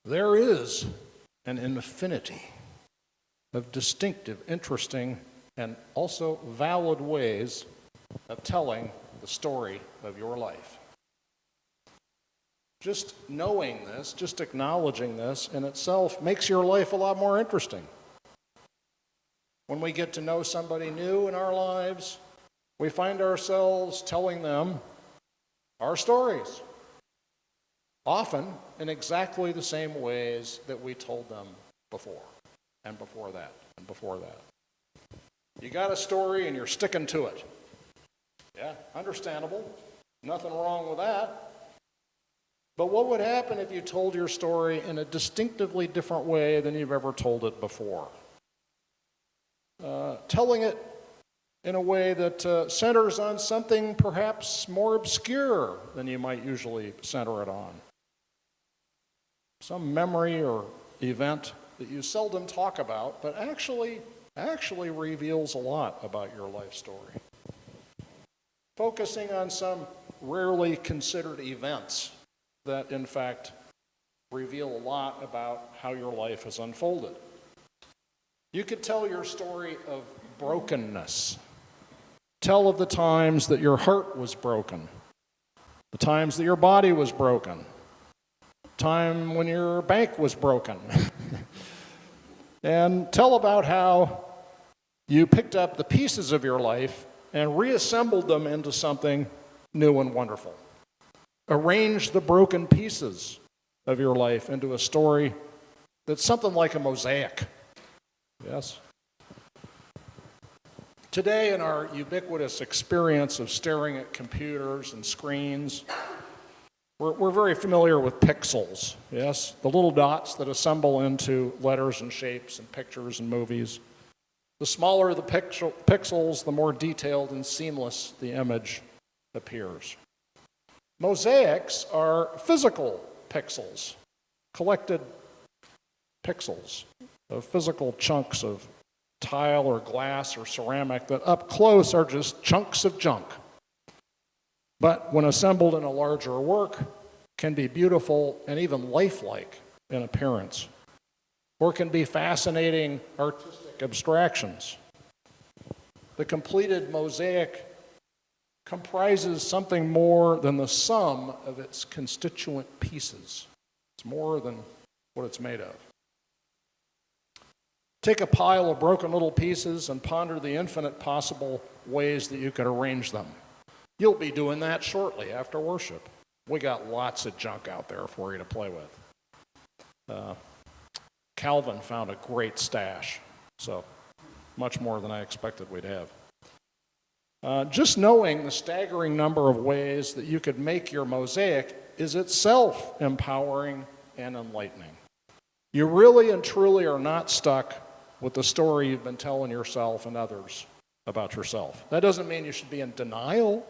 There is an infinity of distinctive, interesting, and also valid ways of telling the story of your life. Just knowing this, just acknowledging this in itself makes your life a lot more interesting. When we get to know somebody new in our lives, we find ourselves telling them our stories, often in exactly the same ways that we told them before, and before that, and before that. You got a story and you're sticking to it. Yeah, understandable. Nothing wrong with that. But what would happen if you told your story in a distinctively different way than you've ever told it before? Telling it in a way that centers on something perhaps more obscure than you might usually center it on. Some memory or event that you seldom talk about, but actually reveals a lot about your life story. Focusing on some rarely considered events that, in fact, reveal a lot about how your life has unfolded. You could tell your story of brokenness. Tell of the times that your heart was broken, the times that your body was broken, time when your bank was broken. And tell about how you picked up the pieces of your life and reassembled them into something new and wonderful. Arrange the broken pieces of your life into a story that's something like a mosaic. Yes? Today, in our ubiquitous experience of staring at computers and screens, we're very familiar with pixels, yes? The little dots that assemble into letters and shapes and pictures and movies. The smaller the pixels, the more detailed and seamless the image appears. Mosaics are physical pixels, collected pixels of physical chunks of tile or glass or ceramic that up close are just chunks of junk. But when assembled in a larger work, can be beautiful and even lifelike in appearance, or can be fascinating artistic abstractions. The completed mosaic comprises something more than the sum of its constituent pieces. It's more than what it's made of. Take a pile of broken little pieces and ponder the infinite possible ways that you could arrange them. You'll be doing that shortly after worship. We got lots of junk out there for you to play with. Calvin found a great stash, so much more than I expected we'd have. Just knowing the staggering number of ways that you could make your mosaic is itself empowering and enlightening. You really and truly are not stuck with the story you've been telling yourself and others about yourself. That doesn't mean you should be in denial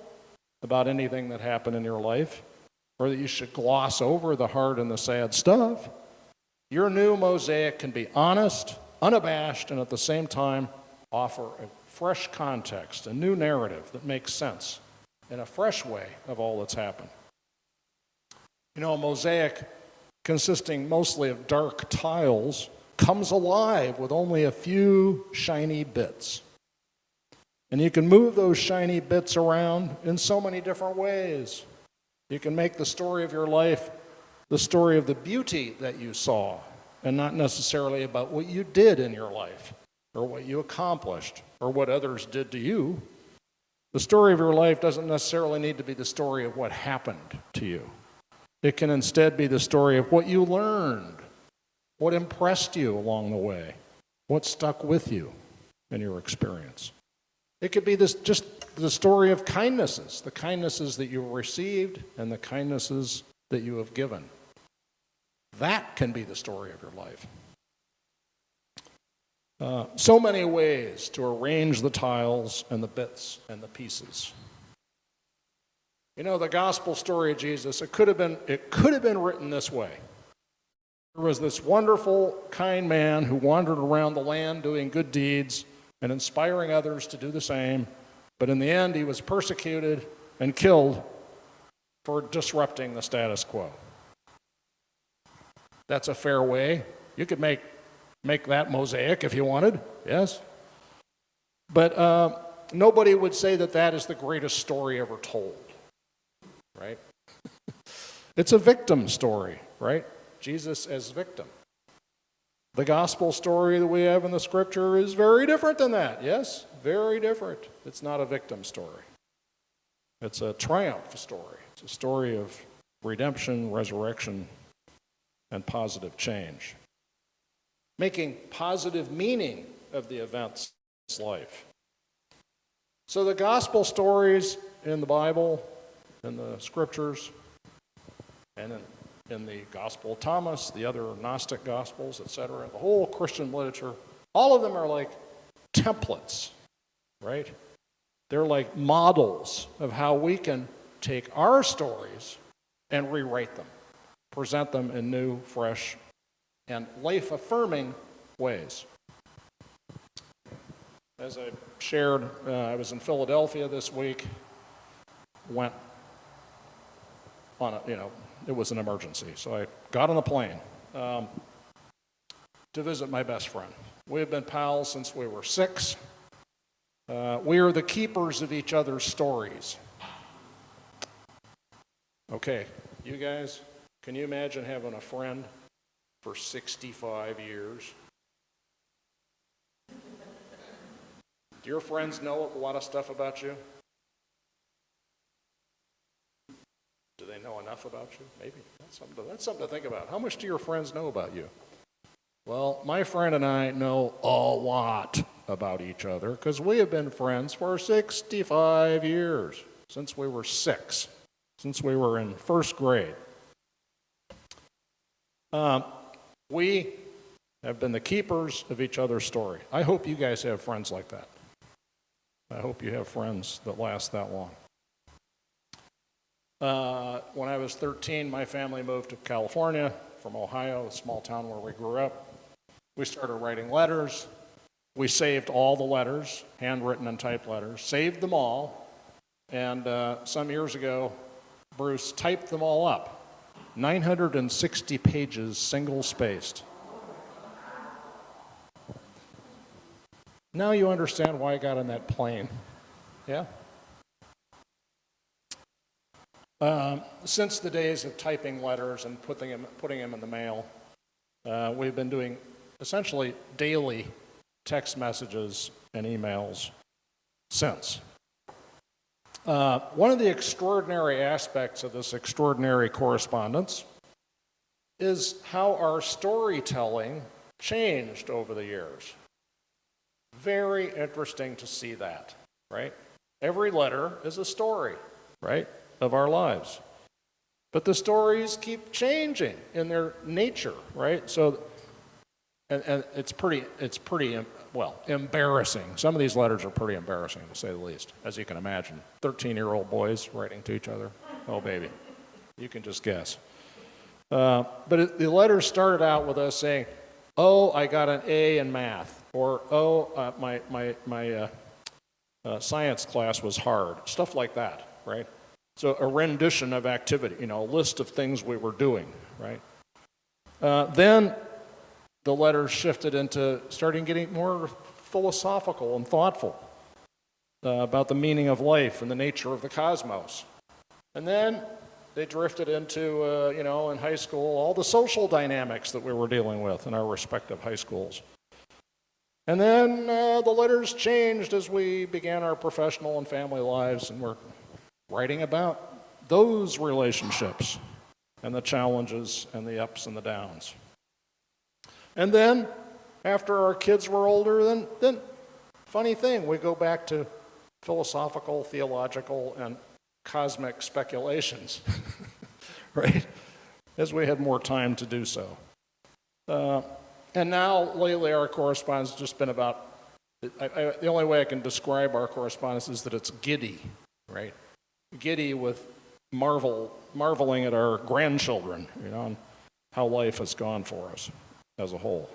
about anything that happened in your life, or that you should gloss over the hard and the sad stuff. Your new mosaic can be honest, unabashed, and at the same time offer a fresh context, a new narrative that makes sense in a fresh way of all that's happened. You know, a mosaic consisting mostly of dark tiles comes alive with only a few shiny bits. And you can move those shiny bits around in so many different ways. You can make the story of your life the story of the beauty that you saw, and not necessarily about what you did in your life, or what you accomplished, or what others did to you. The story of your life doesn't necessarily need to be the story of what happened to you. It can instead be the story of what you learned, what impressed you along the way, what stuck with you in your experience. It could be just the story of kindnesses, the kindnesses that you received and the kindnesses that you have given. That can be the story of your life. So many ways to arrange the tiles and the bits and the pieces. You know, the gospel story of Jesus, it could have been written this way. There was this wonderful, kind man who wandered around the land doing good deeds and inspiring others to do the same, but in the end he was persecuted and killed for disrupting the status quo. That's a fair way. You could make that mosaic if you wanted, yes. But nobody would say that that is the greatest story ever told, right? It's a victim story, right? Jesus as victim. The gospel story that we have in the scripture is very different than that, yes? Very different. It's not a victim story. It's a triumph story. It's a story of redemption, resurrection, and positive change. Making positive meaning of the events of his life. So the gospel stories in the Bible, in the scriptures, and in the Gospel of Thomas, the other Gnostic Gospels, etc., the whole Christian literature, all of them are like templates, right? They're like models of how we can take our stories and rewrite them, present them in new, fresh, and life-affirming ways. As I shared, I was in Philadelphia this week, went on it was an emergency, so I got on the plane to visit my best friend. We have been pals since we were 6. We are the keepers of each other's stories. Okay, you guys, can you imagine having a friend for 65 years? Do your friends know a lot of stuff about you? Do they know enough about you? Maybe. That's something to think about. How much do your friends know about you? Well, my friend and I know a lot about each other because we have been friends for 65 years, since we were 6, since we were in first grade. We have been the keepers of each other's story. I hope you guys have friends like that. I hope you have friends that last that long. When I was 13, my family moved to California from Ohio, a small town where we grew up. We started writing letters. We saved all the letters, handwritten and typed letters, saved them all, and some years ago, Bruce typed them all up. 960 pages, single-spaced. Now you understand why I got on that plane. Yeah? Since the days of typing letters and putting them in the mail, we've been doing essentially daily text messages and emails since. One of the extraordinary aspects of this extraordinary correspondence is how our storytelling changed over the years. Very interesting to see that, right? Every letter is a story, right, of our lives. But the stories keep changing in their nature, right? So, and it's pretty, well, embarrassing. Some of these letters are pretty embarrassing, to say the least, as you can imagine. 13-year-old boys writing to each other. Oh, baby. You can just guess. But the letters started out with us saying, oh, I got an A in math. Or, oh, my science class was hard. Stuff like that, right? So a rendition of activity, a list of things we were doing, right? Then the letters shifted into starting getting more philosophical and thoughtful about the meaning of life and the nature of the cosmos. And then they drifted into, in high school, all the social dynamics that we were dealing with in our respective high schools. And then the letters changed as we began our professional and family lives, and we're writing about those relationships and the challenges and the ups and the downs. And then, after our kids were older, then funny thing, we go back to philosophical, theological, and cosmic speculations, right? As we had more time to do so. And now, lately, our correspondence has just been about, the only way I can describe our correspondence is that it's giddy, right? Giddy with marveling at our grandchildren, and how life has gone for us as a whole.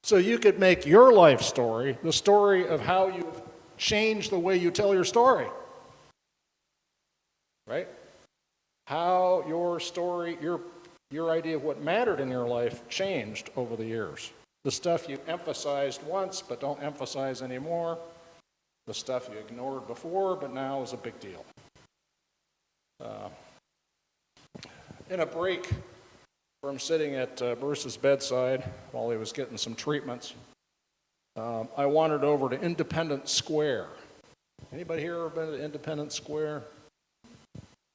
So you could make your life story the story of how you've changed the way you tell your story, right? How your story, your your idea of what mattered in your life changed over the years. The stuff you emphasized once but don't emphasize anymore, the stuff you ignored before but now is a big deal. In a break from sitting at Bruce's bedside while he was getting some treatments, I wandered over to Independence Square. Anybody here ever been to Independence Square?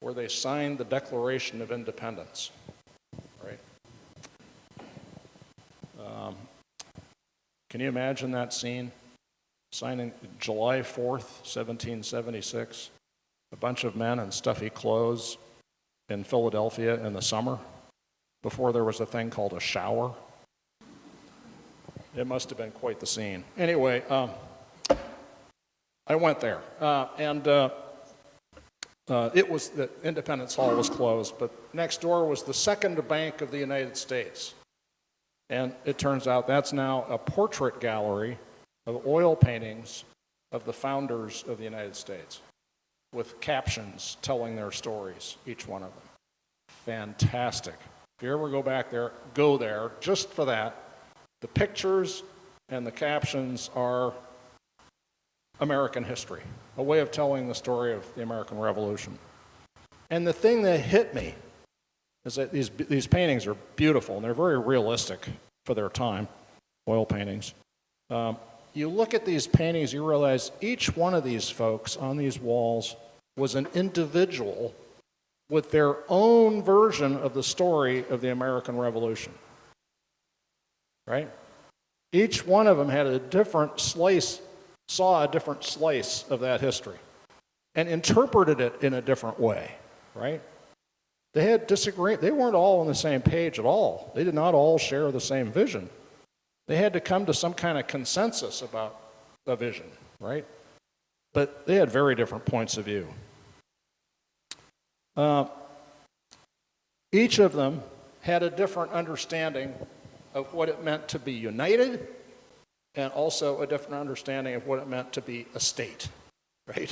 Where they signed the Declaration of Independence, right? Can you imagine that scene? Signing July 4th, 1776, a bunch of men in stuffy clothes in Philadelphia in the summer, before there was a thing called a shower. It must have been quite the scene. Anyway, I went there, and it was, the Independence Hall was closed, but next door was the Second Bank of the United States. And it turns out that's now a portrait gallery of oil paintings of the founders of the United States, with captions telling their stories, each one of them. Fantastic. If you ever go back there, go there just for that. The pictures and the captions are American history, a way of telling the story of the American Revolution. And the thing that hit me is that these paintings are beautiful, and they're very realistic for their time, oil paintings. You look at these paintings, you realize each one of these folks on these walls was an individual with their own version of the story of the American Revolution, right? Each one of them had a different slice, saw a different slice of that history, and interpreted it in a different way, right? They had disagreement. They weren't all on the same page at all. They did not all share the same vision. They had to come to some kind of consensus about the vision, right? But they had very different points of view. Each of them had a different understanding of what it meant to be united, and also a different understanding of what it meant to be a state, right?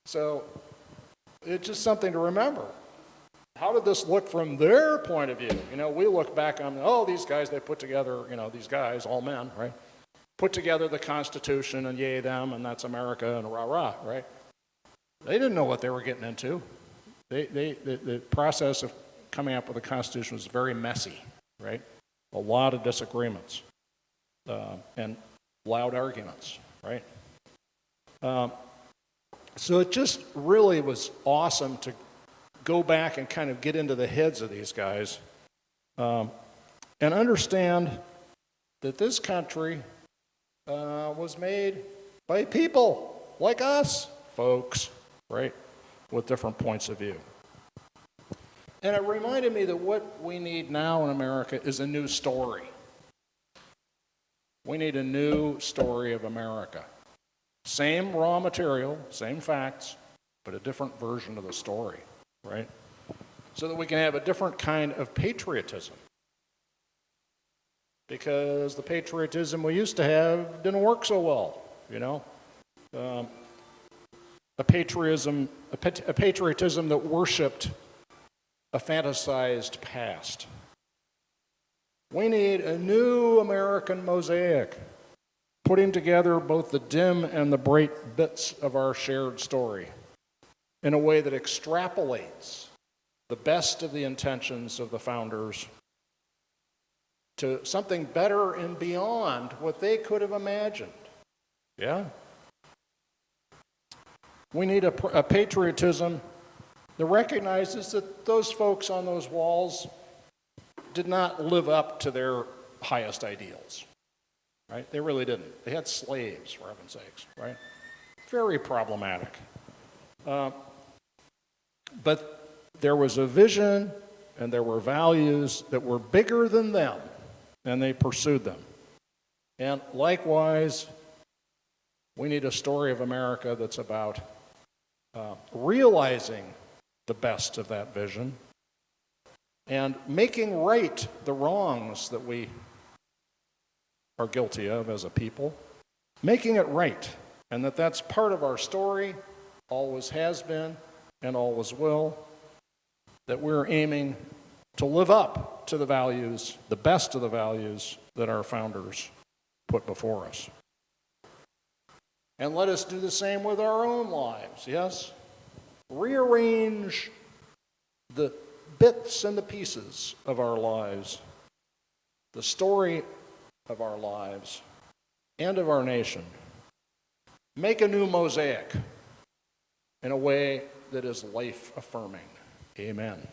So it's just something to remember. How did this look from their point of view? You know, we look back on, oh, these guys, they put together, you know, these guys, all men, right? Put together the Constitution, and yay them, and that's America, and rah-rah, right? They didn't know what they were getting into. The process of coming up with the Constitution was very messy, right? A lot of disagreements and loud arguments, right? So it just really was awesome to go back and kind of get into the heads of these guys and understand that this country was made by people like us, folks, right, with different points of view. And it reminded me that what we need now in America is a new story. We need a new story of America. Same raw material, same facts, but a different version of the story, right? So that we can have a different kind of patriotism. Because the patriotism we used to have didn't work so well, you know? A patriotism that worshipped a fantasized past. We need a new American mosaic, putting together both the dim and the bright bits of our shared story in a way that extrapolates the best of the intentions of the founders to something better and beyond what they could have imagined. Yeah? We need a patriotism that recognizes that those folks on those walls did not live up to their highest ideals, right? They really didn't. They had slaves, for heaven's sakes, right? Very problematic. But there was a vision and there were values that were bigger than them, and they pursued them. And likewise, we need a story of America that's about realizing the best of that vision and making right the wrongs that we are guilty of as a people, making it right, and that's part of our story, always has been and always will, that we're aiming to live up to the values, the best of the values that our founders put before us. And let us do the same with our own lives, yes? Rearrange the bits and the pieces of our lives, the story of our lives, and of our nation. Make a new mosaic in a way that is life-affirming. Amen.